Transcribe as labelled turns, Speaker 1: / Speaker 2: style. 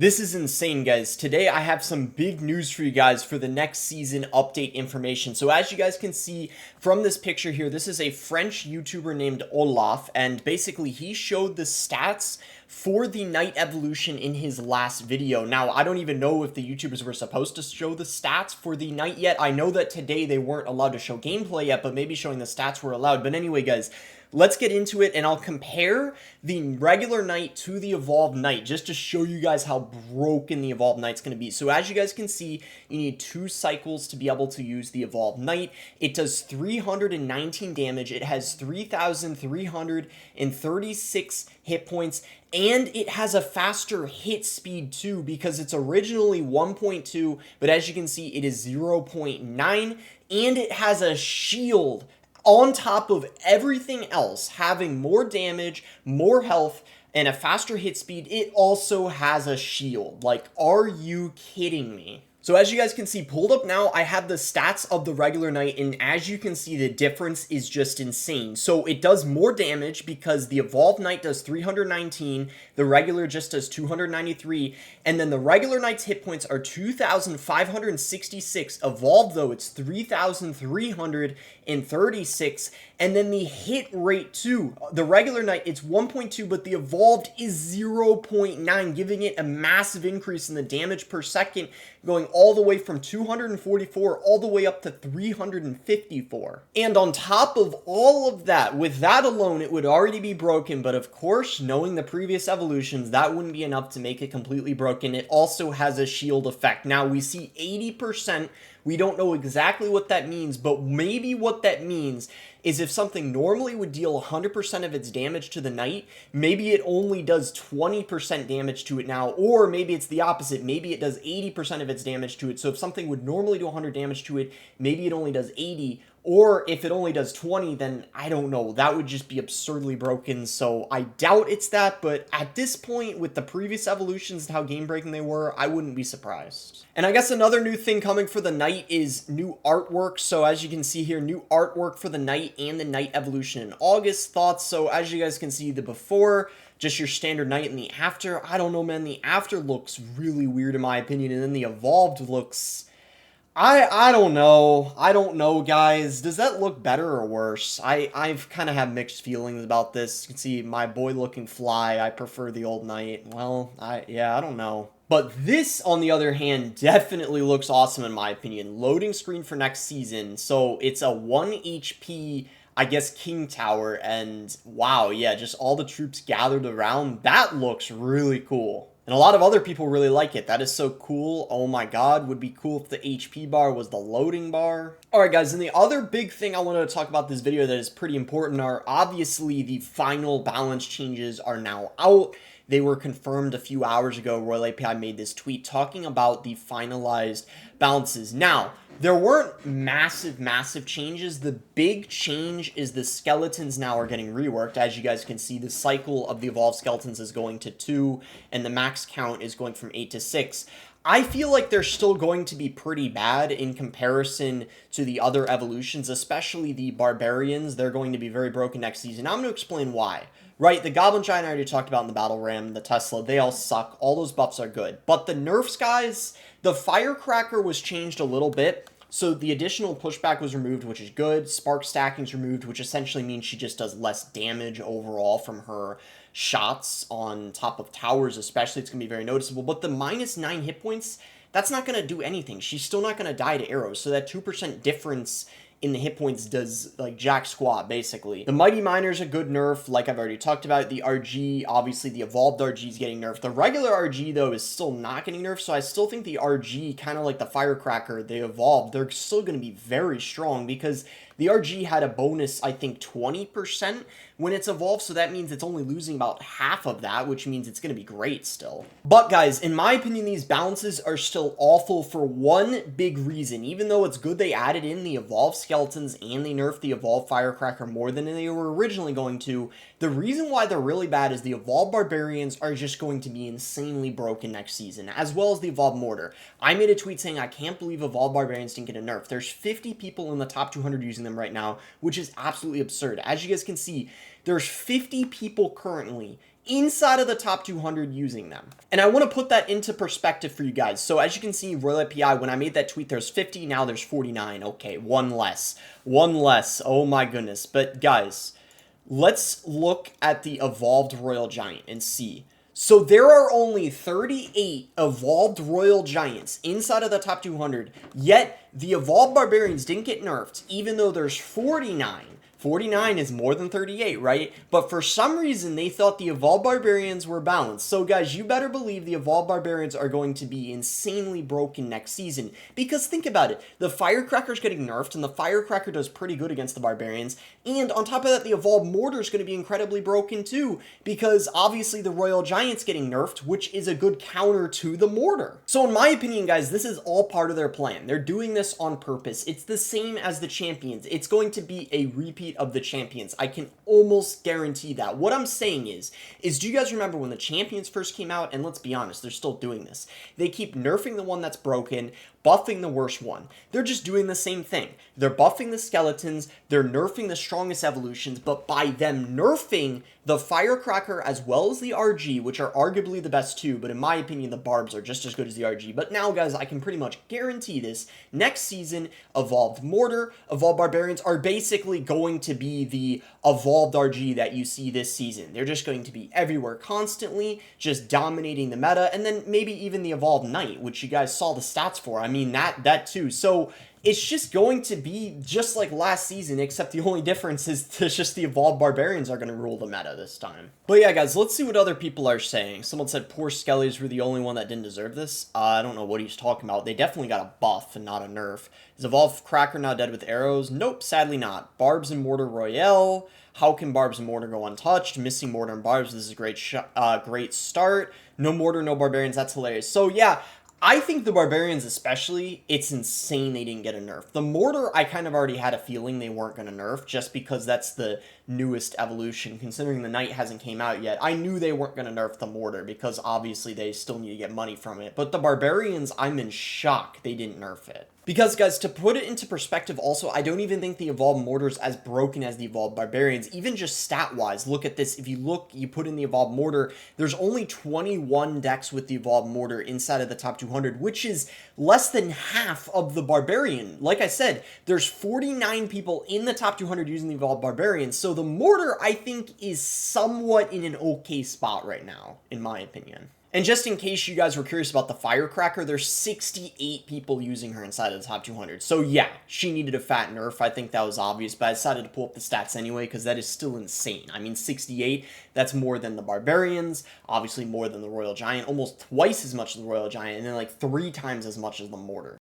Speaker 1: This is insane, guys. Today I have some big news for you guys for the next season update information. So as you guys can see from this picture here, this is a French YouTuber named Olaf, and basically he showed the stats for the night evolution in his last video. Now, I don't even know if the YouTubers were supposed to show the stats for the night yet. I know that today they weren't allowed to show gameplay yet, but maybe showing the stats were allowed. But anyway, guys, let's get into it, and I'll compare the regular night to the evolved night just to show you guys how broken the evolved night's going to be. So as you guys can see, you need 2 cycles to be able to use the evolved night. It does 319 damage. It has 3,336 hit points, and it has a faster hit speed too, because it's originally 1.2, but as you can see, it is 0.9, and it has a shield on top of everything else, having more damage, more health, and a faster hit speed. It also has a shield. Like, are you kidding me? So as you guys can see, pulled up now, I have the stats of the regular night, and as you can see, the difference is just insane. So it does more damage because the evolved night does 319, the regular just does 293, and then the regular night's hit points are 2,566. Evolved, though, it's 3,336, and then the hit rate too. The regular night, it's 1.2, but the evolved is 0.9, giving it a massive increase in the damage per second, going all the way from 244 all the way up to 354. And on top of all of that, with that alone, it would already be broken, but of course, knowing the previous evolutions, that wouldn't be enough to make it completely broken. It also has a shield effect. Now, we see 80%. We don't know exactly what that means, but maybe what that means is if something normally would deal 100% of its damage to the knight, maybe it only does 20% damage to it now, or maybe it's the opposite. Maybe it does 80% of its damage to it. So if something would normally do 100 damage to it, maybe it only does 80, or if it only does 20, then I don't know. That would just be absurdly broken, so I doubt it's that, but at this point, with the previous evolutions and how game-breaking they were, I wouldn't be surprised. And I guess another new thing coming for the night is new artwork. So as you can see here, new artwork for the night and the night evolution in August. Thoughts? So as you guys can see, the before, just your standard night, and the after, I don't know, man. The after looks really weird in my opinion, and then the evolved looks... I don't know. I don't know, guys. Does that look better or worse? I've kind of have mixed feelings about this. You can see my boy looking fly. I prefer the old knight. Well, yeah, I don't know. But this, on the other hand, definitely looks awesome in my opinion. Loading screen for next season. So it's a 1 HP, I guess, King Tower. And wow, yeah, just all the troops gathered around. That looks really cool. And a lot of other people really like it. That is so cool. Oh my god, would be cool if the HP bar was the loading bar. Alright guys, and the other big thing I wanted to talk about this video that is pretty important are obviously the final balance changes are now out. They were confirmed a few hours ago. Royale API made this tweet talking about the finalized balances. Now, there weren't massive changes. The big change is the skeletons now are getting reworked. As you guys can see, the cycle of the evolved skeletons is going to 2, and the max count is going from 8 to 6. I feel like they're still going to be pretty bad in comparison to the other evolutions, especially the barbarians. They're going to be very broken next season. I'm going to explain why. Right, the Goblin Giant I already talked about in the Battle Ram, the Tesla, they all suck. All those buffs are good. But the nerfs, guys, the Firecracker was changed a little bit. So the additional pushback was removed, which is good. Spark stacking's removed, which essentially means she just does less damage overall from her shots on top of towers, especially. It's going to be very noticeable. But the -9 hit points, that's not going to do anything. She's still not going to die to arrows. So that 2% difference in the hit points does like jack squat, basically. The Mighty Miner's a good nerf, like I've already talked about. The RG, obviously the evolved RG is getting nerfed. The regular RG, though, is still not getting nerfed, so I still think the RG, kind of like the Firecracker, they evolved, they're still going to be very strong because the RG had a bonus, I think, 20% when it's evolved, so that means it's only losing about half of that, which means it's going to be great still. But guys, in my opinion, these balances are still awful for one big reason. Even though it's good they added in the evolved skeletons and they nerfed the evolved Firecracker more than they were originally going to, the reason why they're really bad is the evolved barbarians are just going to be insanely broken next season, as well as the evolved mortar. I made a tweet saying I can't believe evolved barbarians didn't get a nerf. There's 50 people in the top 200 using them right now, which is absolutely absurd. As you guys can see, there's 50 people currently inside of the top 200 using them. And I want to put that into perspective for you guys. So as you can see, Royale API, when I made that tweet, there's 50, now there's 49. Okay, one less. One less. Oh my goodness. But guys, let's look at the evolved Royal Giant and see. So there are only 38 evolved Royal Giants inside of the top 200, yet the evolved Barbarians didn't get nerfed, even though there's 49. 49 is more than 38, right? But for some reason, they thought the Evolved Barbarians were balanced. So guys, you better believe the Evolved Barbarians are going to be insanely broken next season. Because think about it, the Firecracker's getting nerfed, and the Firecracker does pretty good against the Barbarians. And on top of that, the Evolved Mortar's going to be incredibly broken too, because obviously the Royal Giant's getting nerfed, which is a good counter to the Mortar. So in my opinion, guys, this is all part of their plan. They're doing this on purpose. It's the same as the Champions. It's going to be a repeat of the Champions. I can almost guarantee that. What I'm saying is do you guys remember when the Champions first came out? And let's be honest, they're still doing this. They keep nerfing the one that's broken, buffing the worst one. They're just doing the same thing. They're buffing the skeletons, they're nerfing the strongest evolutions, but by them nerfing the Firecracker as well as the RG, which are arguably the best two, but in my opinion, the Barbs are just as good as the RG. But now, guys, I can pretty much guarantee this. Next season, Evolved Mortar, Evolved Barbarians are basically going to be the Evolved RG that you see this season. They're just going to be everywhere constantly, just dominating the meta, and then maybe even the Evolved Knight, which you guys saw the stats for. I mean, that too. So it's just going to be just like last season, except the only difference is it's just the Evolved Barbarians are going to rule the meta this time. But yeah, guys, let's see what other people are saying. Someone said poor Skellies were the only one that didn't deserve this. I don't know what he's talking about. They definitely got a buff and not a nerf. Is Evolved Cracker now dead with arrows? Nope, sadly not. Barbs and Mortar Royale. How can Barbs and Mortar go untouched? Missing Mortar and Barbs. This is a great start. No Mortar, no Barbarians. That's hilarious. So yeah, I think the Barbarians especially, it's insane they didn't get a nerf. The Mortar, I kind of already had a feeling they weren't going to nerf, just because that's the newest evolution. Considering the Knight hasn't came out yet, I knew they weren't going to nerf the Mortar, because obviously they still need to get money from it. But the Barbarians, I'm in shock they didn't nerf it. Because, guys, to put it into perspective also, I don't even think the Evolved Mortar's as broken as the Evolved Barbarians, even just stat-wise. Look at this. If you look, you put in the Evolved Mortar, there's only 21 decks with the Evolved Mortar inside of the top 200, which is less than half of the Barbarian. Like I said, there's 49 people in the top 200 using the Evolved Barbarian, so the Mortar, I think, is somewhat in an okay spot right now, in my opinion. And just in case you guys were curious about the Firecracker, there's 68 people using her inside of the top 200. So yeah, she needed a fat nerf. I think that was obvious, but I decided to pull up the stats anyway because that is still insane. I mean, 68, that's more than the Barbarians, obviously more than the Royal Giant, almost twice as much as the Royal Giant, and then like 3 times as much as the Mortar.